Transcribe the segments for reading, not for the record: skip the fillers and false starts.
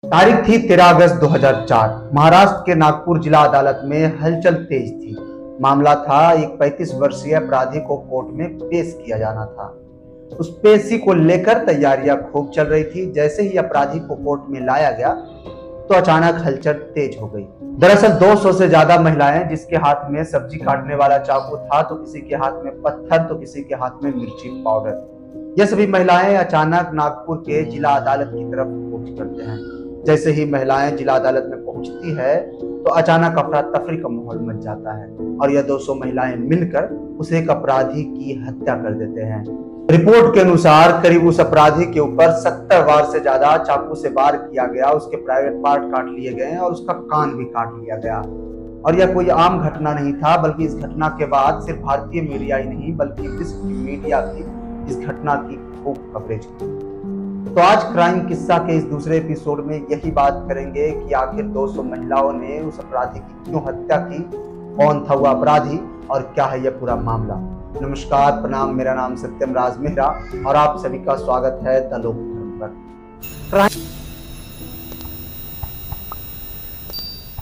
तारीख थी 13 अगस्त 2004। महाराष्ट्र के नागपुर जिला अदालत में हलचल तेज थी। मामला था एक 35 वर्षीय अपराधी को कोर्ट में पेश किया जाना था। उस पेशी को लेकर तैयारियां खूब चल रही थी। जैसे ही अपराधी को कोर्ट में लाया गया तो अचानक हलचल तेज हो गई। दरअसल 200 से ज्यादा महिलाएं, जिसके हाथ में सब्जी काटने वाला चाकू था तो किसी के हाथ में पत्थर तो किसी के हाथ में मिर्ची पाउडर, यह सभी महिलाएं अचानक नागपुर के जिला अदालत की तरफ कूच करते हैं। जैसे ही महिलाएं जिला अदालत में पहुंचती है तो अचानक अफरा तफरी का माहौल मच जाता है और यह 200 महिलाएं मिलकर उस एक अपराधी की हत्या कर देते हैं। रिपोर्ट के अनुसार करीब उस अपराधी के ऊपर 70 वार से ज्यादा चाकू से वार किया गया। उसके प्राइवेट पार्ट काट लिए गए और उसका कान भी काट लिया गया। और यह कोई आम घटना नहीं था, बल्कि इस घटना के बाद सिर्फ भारतीय मीडिया ही नहीं बल्कि विश्व की मीडिया भी इस घटना की खूब कवरेज की। तो आज क्राइम किस्सा के इस दूसरे एपिसोड में यही बात करेंगे कि आखिर 200 महिलाओं ने उस अपराधी की क्यों हत्या की, कौन था वह अपराधी और क्या है यह पूरा मामला। नमस्कार, प्रणाम, मेरा नाम सत्यम राज मेहरा और आप सभी का स्वागत है द लोक धर्म पर।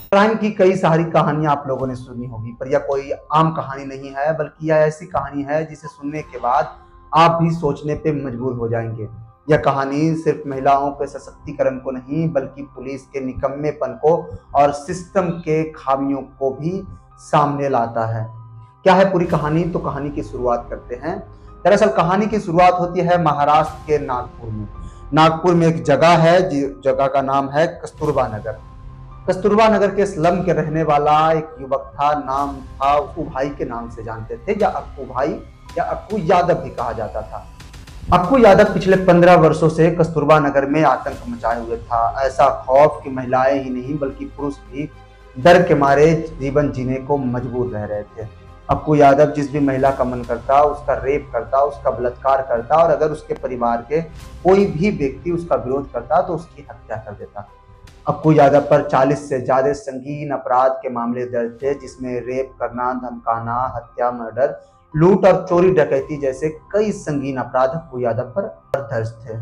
क्राइम की कई सारी कहानियां आप लोगों ने सुनी होगी, पर यह कोई आम कहानी नहीं है, बल्कि यह ऐसी कहानी है जिसे सुनने के बाद आप भी सोचने पे मजबूर हो जाएंगे। यह कहानी सिर्फ महिलाओं के सशक्तिकरण को नहीं बल्कि पुलिस के निकम्मेपन को और सिस्टम के खामियों को भी सामने लाता है। क्या है पूरी कहानी, तो कहानी की शुरुआत करते हैं। दरअसल कहानी की शुरुआत होती है महाराष्ट्र के नागपुर में। नागपुर में एक जगह है, जगह का नाम है कस्तूरबा नगर। कस्तूरबा नगर के स्लम के रहने वाला एक युवक था, नाम था अक्कू भाई के नाम से जानते थे, या अक्कू भाई या अक्कू यादव भी कहा जाता था। अक्कू यादव पिछले 15 वर्षों से कस्तूरबा नगर में आतंक मचाए हुए था। ऐसा खौफ कि महिलाएं ही नहीं बल्कि पुरुष भी डर के मारे जीवन जीने को मजबूर रह रहे थे। अक्कू यादव जिस भी महिला का मन करता उसका रेप करता, उसका बलात्कार करता और अगर उसके परिवार के कोई भी व्यक्ति उसका विरोध करता तो उसकी हत्या कर देता। अक्कू यादव पर 40 से ज्यादा संगीन अपराध के मामले दर्ज थे, जिसमें रेप करना, धमकाना, हत्या, मर्डर, लूट और चोरी डकैती जैसे कई संगीन अपराध अक्कू यादव पर दर्ज थे।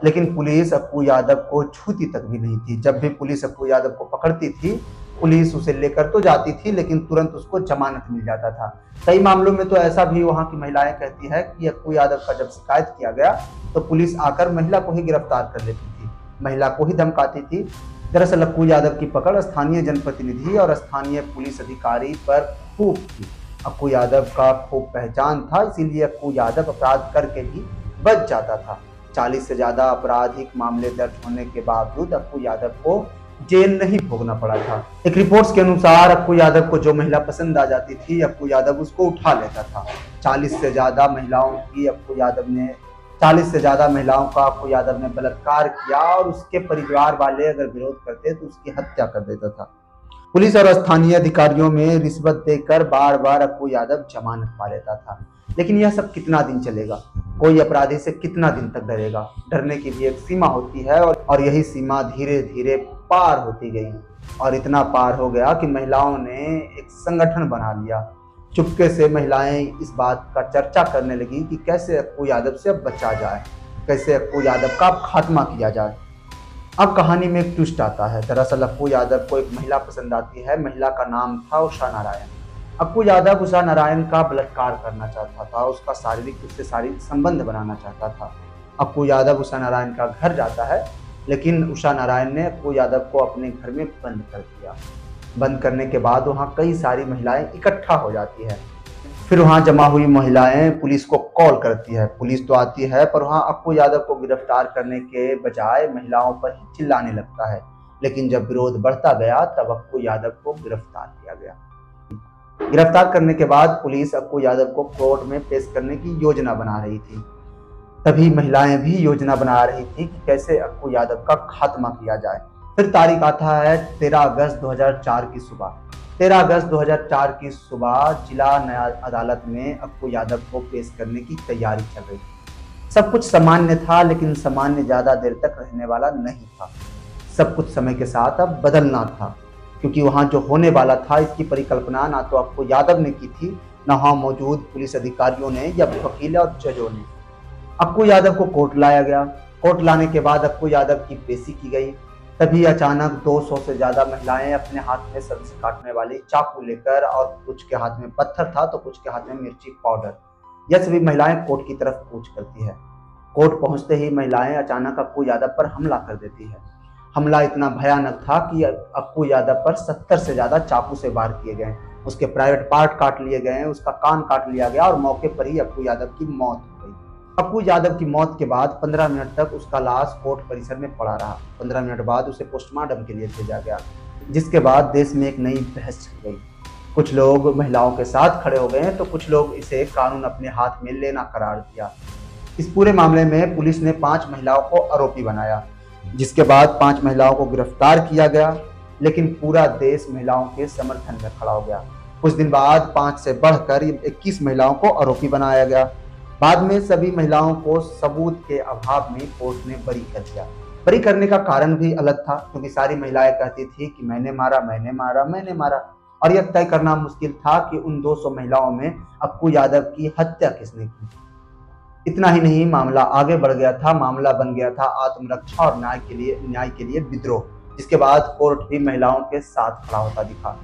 लेकिन पुलिस अक्कू यादव को छूती तक भी नहीं थी। जब भी पुलिस अक्कू यादव को पकड़ती थी, पुलिस उसे लेकर तो जाती थी लेकिन तुरंत उसको जमानत मिल जाता था। कई मामलों में तो ऐसा भी वहां की महिलाएं कहती है कि अक्कू यादव का जब शिकायत किया गया तो पुलिस आकर महिला को ही गिरफ्तार कर लेती थी, महिला को ही धमकाती थी। दरअसल अक्कू यादव की पकड़ स्थानीय जनप्रतिनिधि और स्थानीय पुलिस अधिकारी पर खूब थी। अक्कू यादव का खूब पहचान था, इसीलिए अक्कू यादव अपराध करके भी बच जाता था। 40 से ज्यादा आपराधिक मामले दर्ज होने के बावजूद अक्कू यादव को जेल नहीं भोगना पड़ा था। एक रिपोर्ट्स के अनुसार अक्कू यादव को जो महिला पसंद आ जाती थी, अक्कू यादव उसको उठा लेता था। 40 से ज्यादा महिलाओं का अक्कू यादव ने बलात्कार किया और उसके परिवार वाले अगर विरोध करते तो उसकी हत्या कर देता था। पुलिस और स्थानीय अधिकारियों में रिश्वत देकर बार बार अक्कू यादव जमानत पा लेता था। लेकिन यह सब कितना दिन चलेगा? कोई अपराधी से कितना दिन तक डरेगा? डरने की भी एक सीमा होती है और यही सीमा धीरे धीरे पार होती गई और इतना पार हो गया कि महिलाओं ने एक संगठन बना लिया। चुपके से महिलाएं इस बात का चर्चा करने लगी कि कैसे अक्कू यादव से अब बचा जाए, कैसे अक्कू यादव का खात्मा किया जाए। अब कहानी में एक ट्विस्ट आता है। दरअसल अक्कू यादव को एक महिला पसंद आती है। महिला का नाम था उषा नारायण। अक्कू यादव उषा नारायण का बलात्कार करना चाहता था, उसका उससे शारीरिक संबंध बनाना चाहता था। अक्कू यादव उषा नारायण का घर जाता है, लेकिन उषा नारायण ने अक्कू यादव को अपने घर में बंद कर दिया। बंद करने के बाद वहाँ कई सारी महिलाएं इकट्ठा हो जाती है। फिर वहां जमा हुई महिलाएं पुलिस को कॉल करती है। पुलिस तो आती है पर वहां अक्कू यादव को गिरफ्तार करने के बजाय महिलाओं पर ही चिल्लाने लगता है। लेकिन जब विरोध बढ़ता गया तब अक्कू यादव को गिरफ्तार किया गया। गिरफ्तार करने के बाद पुलिस अक्कू यादव को कोर्ट में पेश करने की योजना बना रही थी। तभी महिलाएं भी योजना बना रही थी कि कैसे अक्कू यादव का खात्मा किया जाए। फिर तारीख आता है 13 अगस्त 2004 की सुबह। 13 अगस्त 2004 की सुबह जिला नया अदालत में अक्कू यादव को पेश करने की तैयारी चल रही थी। सब कुछ सामान्य था, लेकिन सामान्य ज्यादा देर तक रहने वाला नहीं था। सब कुछ समय के साथ अब बदलना था, क्योंकि वहां जो होने वाला था इसकी परिकल्पना ना तो अक्कू यादव ने की थी, न वहां मौजूद पुलिस अधिकारियों ने या वकील और जजों ने। अक्कू यादव को कोर्ट लाया गया। कोर्ट लाने के बाद अक्कू यादव की पेशी की गई। तभी अचानक 200 से ज्यादा महिलाएं अपने हाथ में सब्जी काटने वाली चाकू लेकर, और कुछ के हाथ में पत्थर था तो कुछ के हाथ में मिर्ची पाउडर, यह सभी महिलाएं कोर्ट की तरफ कूच करती है। कोर्ट पहुंचते ही महिलाएं अचानक अक्कू यादव पर हमला कर देती है। हमला इतना भयानक था कि अक्कू यादव पर 70 से ज्यादा चाकू से वार किए गए, उसके प्राइवेट पार्ट काट लिए गए, उसका कान काट लिया गया और मौके पर ही अक्कू यादव की मौत हो गई। अक्कू यादव की मौत के बाद 15 मिनट तक उसका लाश कोर्ट परिसर में पड़ा रहा। 15 मिनट बाद उसे पोस्टमार्टम के लिए भेजा गया, जिसके बाद देश में एक नई बहस छिड़ गई। कुछ लोग महिलाओं के साथ खड़े हो गए तो कुछ लोग इसे कानून अपने हाथ में लेना करार दिया। इस पूरे मामले में पुलिस ने 5 महिलाओं को आरोपी बनाया, जिसके बाद 5 महिलाओं को गिरफ्तार किया गया, लेकिन पूरा देश महिलाओं के समर्थन में खड़ा हो गया। कुछ दिन बाद 5 से बढ़कर 21 महिलाओं को आरोपी बनाया गया। बाद में सभी महिलाओं को सबूत के अभाव में कोर्ट ने बरी कर दिया। बरी करने का कारण भी अलग था, क्योंकि सारी महिलाएं कहती थी कि मैंने मारा, मैंने मारा, मैंने मारा, और यह तय करना मुश्किल था कि उन 200 महिलाओं में अक्कू यादव की हत्या किसने की। इतना ही नहीं, मामला आगे बढ़ गया था। मामला बन गया था आत्मरक्षा और न्याय के लिए विद्रोह, जिसके बाद कोर्ट भी महिलाओं के साथ खड़ा होता दिखा।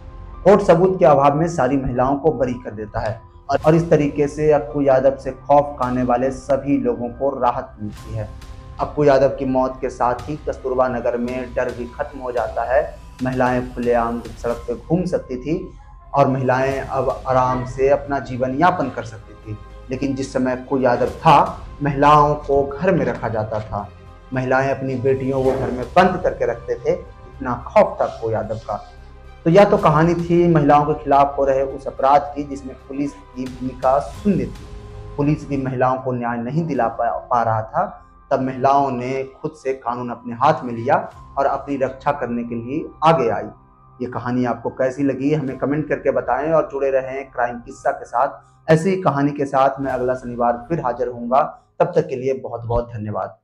कोर्ट सबूत के अभाव में सारी महिलाओं को बरी कर देता है, और इस तरीके से अक्कू यादव से खौफ खाने वाले सभी लोगों को राहत मिलती है। अक्कू यादव की मौत के साथ ही कस्तूरबा नगर में डर भी खत्म हो जाता है। महिलाएं खुलेआम सड़क पे घूम सकती थी और महिलाएं अब आराम से अपना जीवन यापन कर सकती थी। लेकिन जिस समय अक्कू यादव था, महिलाओं को घर में रखा जाता था। महिलाएं अपनी बेटियों को घर में बंद करके रखते थे, इतना खौफ था अक्कू यादव का। तो यह तो कहानी थी महिलाओं के खिलाफ हो रहे उस अपराध की, जिसमें पुलिस की भूमिका शून्य थी। पुलिस भी महिलाओं को न्याय नहीं दिला पा रहा था। तब महिलाओं ने खुद से कानून अपने हाथ में लिया और अपनी रक्षा करने के लिए आगे आई। ये कहानी आपको कैसी लगी हमें कमेंट करके बताएं, और जुड़े रहें क्राइम किस्सा के साथ। ऐसी ही कहानी के साथ मैं अगला शनिवार फिर हाजिर होऊंगा। तब तक के लिए बहुत बहुत धन्यवाद।